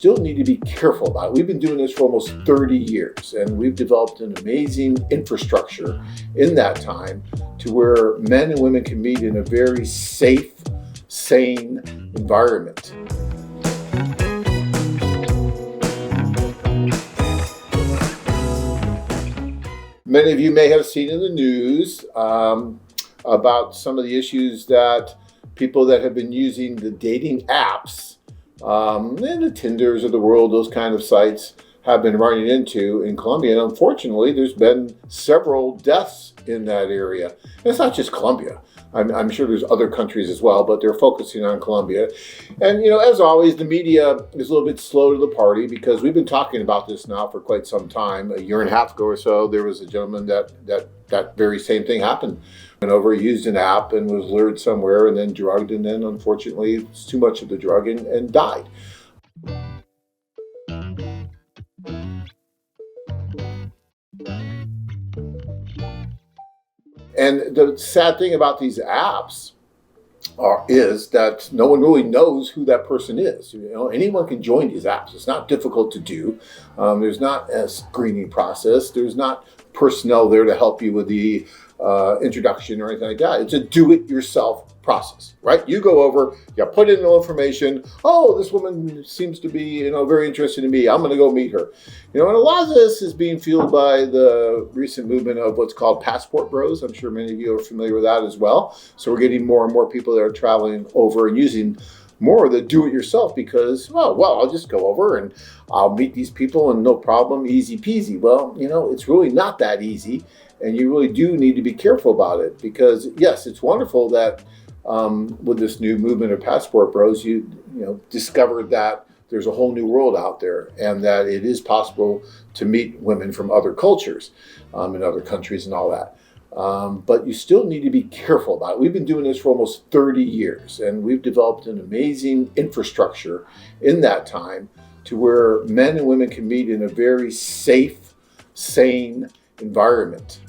Still need to be careful about it. We've been doing this for almost 30 years, and we've developed an amazing infrastructure in that time to where men and women can meet in a very safe, sane environment. Many of you may have seen in the news about some of the issues that people that have been using the dating apps and the Tinders of the world, those kind of sites, have been running into in Colombia. And unfortunately, there's been several deaths in that area. And it's not just Colombia. I'm sure there's other countries as well, but they're focusing on Colombia. And, as always, the media is a little bit slow to the party because we've been talking about this now for quite some time. A year and a half ago or so, there was a gentleman that very same thing happened. Went over, used an app and was lured somewhere and then drugged, and then unfortunately it's too much of the drug and died. And the sad thing about these apps is that no one really knows who that person is. Anyone can join these apps. It's not difficult to do. There's not a screening process. There's not personnel there to help you with the introduction or anything like that. It's a do-it-yourself process, right? You go over, you put in the information. Oh, this woman seems to be, very interested in me. I'm going to go meet her. And a lot of this is being fueled by the recent movement of what's called passport bros. I'm sure many of you are familiar with that as well. So we're getting more and more people that are traveling over and using more of the do-it-yourself because, well, I'll just go over and I'll meet these people and no problem, easy peasy. Well, it's really not that easy. And you really do need to be careful about it because, yes, it's wonderful that with this new movement of passport bros, you discovered that there's a whole new world out there and that it is possible to meet women from other cultures in other countries and all that. But you still need to be careful about it. We've been doing this for almost 30 years, and we've developed an amazing infrastructure in that time to where men and women can meet in a very safe, sane environment.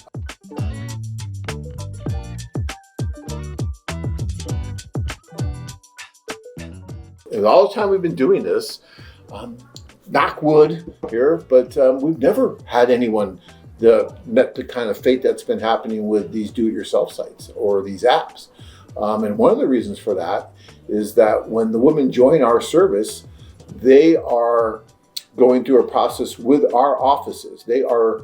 And all the time we've been doing this, knock wood here, but we've never had anyone met the kind of fate that's been happening with these do-it-yourself sites or these apps. And one of the reasons for that is that when the women join our service, they are going through a process with our offices. They are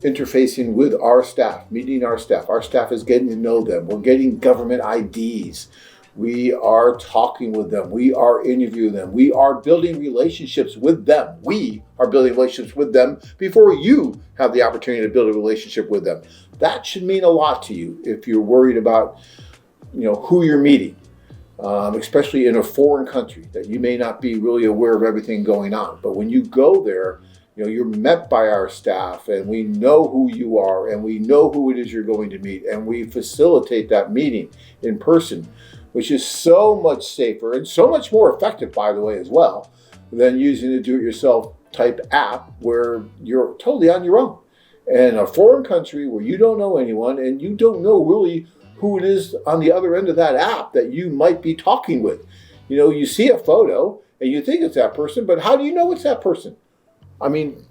interfacing with our staff, meeting our staff. Our staff is getting to know them. We're getting government IDs. We are talking with them. We are interviewing them. We are building relationships with them. We are building relationships with them before you have the opportunity to build a relationship with them. That should mean a lot to you if you're worried about, who you're meeting, especially in a foreign country that you may not be really aware of everything going on. But when you go there, you're met by our staff and we know who you are and we know who it is you're going to meet and we facilitate that meeting in person, which is so much safer and so much more effective, by the way, as well, than using a do-it-yourself type app where you're totally on your own. In a foreign country where you don't know anyone and you don't know really who it is on the other end of that app that you might be talking with. You see a photo and you think it's that person, but how do you know it's that person? I mean,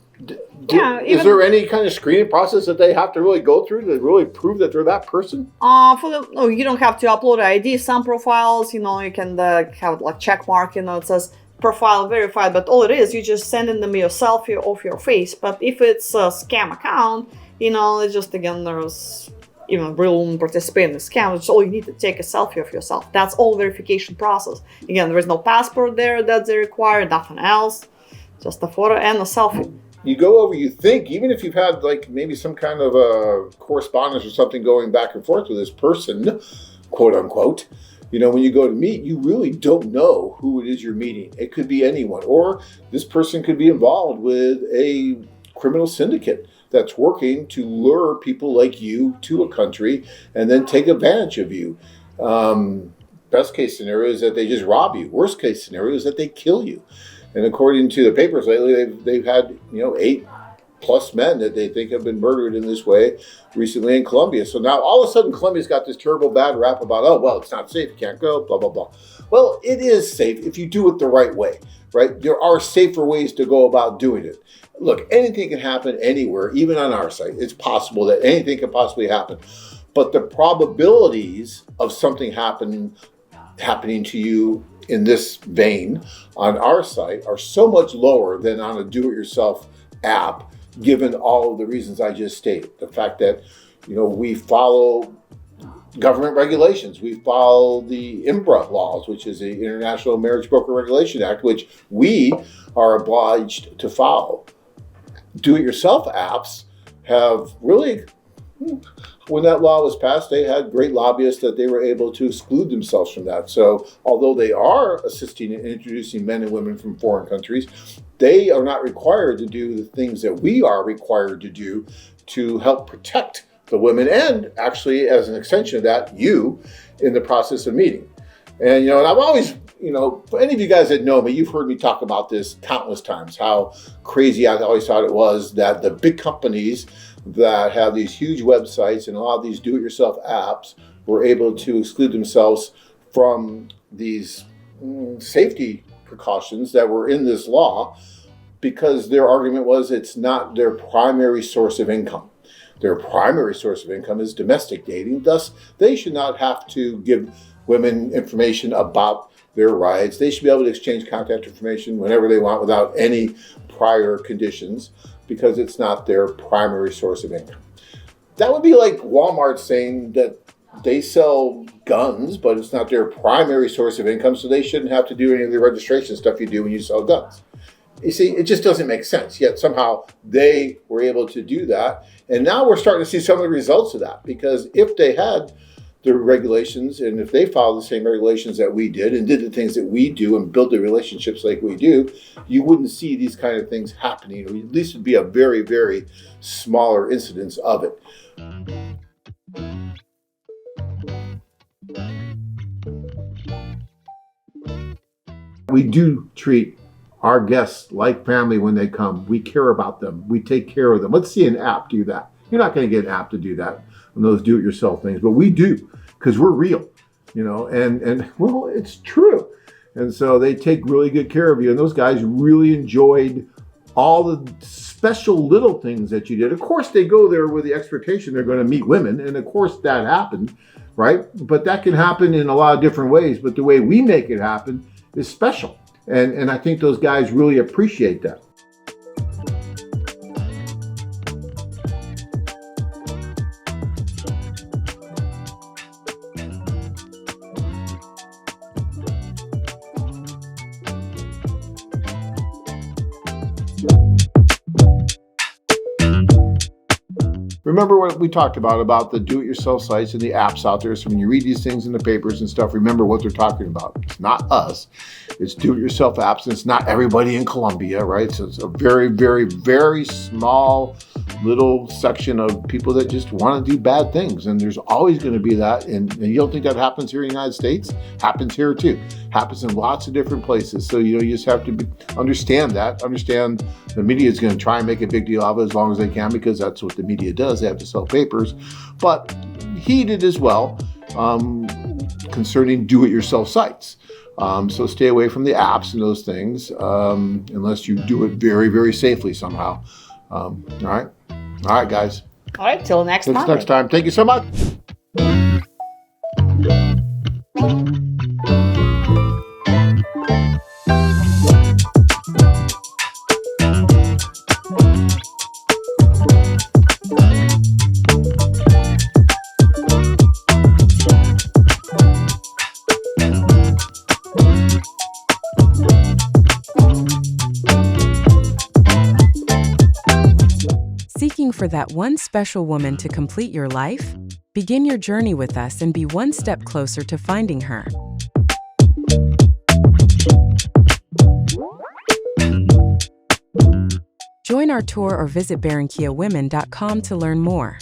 is there any kind of screening process that they have to really go through to really prove that they're that person? You don't have to upload ID. Some profiles, you can have like check mark, it says profile verified, but all it is, you just sending them your selfie of your face. But if it's a scam account, it's just, again, there's real participate in the scam. It's all you need to take a selfie of yourself. That's all verification process. Again, there is no passport there that they require, nothing else. Just a photo and a selfie. You go over, you think, even if you've had maybe some kind of a correspondence or something going back and forth with this person, quote unquote, when you go to meet, you really don't know who it is you're meeting. It could be anyone, or this person could be involved with a criminal syndicate that's working to lure people like you to a country and then take advantage of you. Best case scenario is that they just rob you. Worst case scenario is that they kill you. And according to the papers lately, they've had 8 plus men that they think have been murdered in this way recently in Colombia. So now all of a sudden Colombia's got this terrible bad rap about, oh, well, it's not safe, you can't go, blah, blah, blah. Well, it is safe if you do it the right way, right? There are safer ways to go about doing it. Look, anything can happen anywhere, even on our site. It's possible that anything can possibly happen. But the probabilities of something happening to you in this vein on our site are so much lower than on a do-it-yourself app, given all of the reasons I just stated. The fact that, we follow government regulations. We follow the IMBRA laws, which is the International Marriage Broker Regulation Act, which we are obliged to follow. Do-it-yourself apps have really, when that law was passed, they had great lobbyists that they were able to exclude themselves from that. So although they are assisting in introducing men and women from foreign countries, they are not required to do the things that we are required to do to help protect the women, and actually, as an extension of that, you in the process of meeting. And, and I've always, for any of you guys that know me, you've heard me talk about this countless times, how crazy I always thought it was that the big companies that have these huge websites and a lot of these do-it-yourself apps were able to exclude themselves from these safety precautions that were in this law, because their argument was it's not their primary source of income. Their primary source of income is domestic dating. Thus, they should not have to give women information about their rights. They should be able to exchange contact information whenever they want without any prior conditions, because it's not their primary source of income. That would be like Walmart saying that they sell guns, but it's not their primary source of income, so they shouldn't have to do any of the registration stuff you do when you sell guns. You see, it just doesn't make sense. Yet somehow they were able to do that. And now we're starting to see some of the results of that, because if they had the regulations and if they followed the same regulations that we did and did the things that we do and build the relationships like we do, you wouldn't see these kind of things happening, or at least it'd be a very, very smaller incidence of it. We do treat our guests like family when they come. We care about them. We take care of them. Let's see an app do that. You're not going to get an app to do that on those do-it-yourself things, but we do, because we're real, and well, it's true. And so they take really good care of you. And those guys really enjoyed all the special little things that you did. Of course, they go there with the expectation they're going to meet women. And of course that happened, right? But that can happen in a lot of different ways. But the way we make it happen is special. And I think those guys really appreciate that. Remember what we talked about the do-it-yourself sites and the apps out there. So when you read these things in the papers and stuff, remember what they're talking about. It's not us. It's do-it-yourself apps. And it's not everybody in Colombia, right? So it's a very, very, very small little section of people that just want to do bad things. And there's always going to be that. And you don't think that happens here in the United States? Happens here too. Happens in lots of different places. So, you just have to understand that. Understand the media is going to try and make a big deal of it as long as they can, because that's what the media does. They have to sell papers. But heated as well concerning do-it-yourself sites. So stay away from the apps and those things unless you do it very, very safely somehow. All right, guys. All right, till next time. Next time. Thank you so much. Seeking for that one special woman to complete your life? Begin your journey with us and be one step closer to finding her. Join our tour or visit barranquillawomen.com to learn more.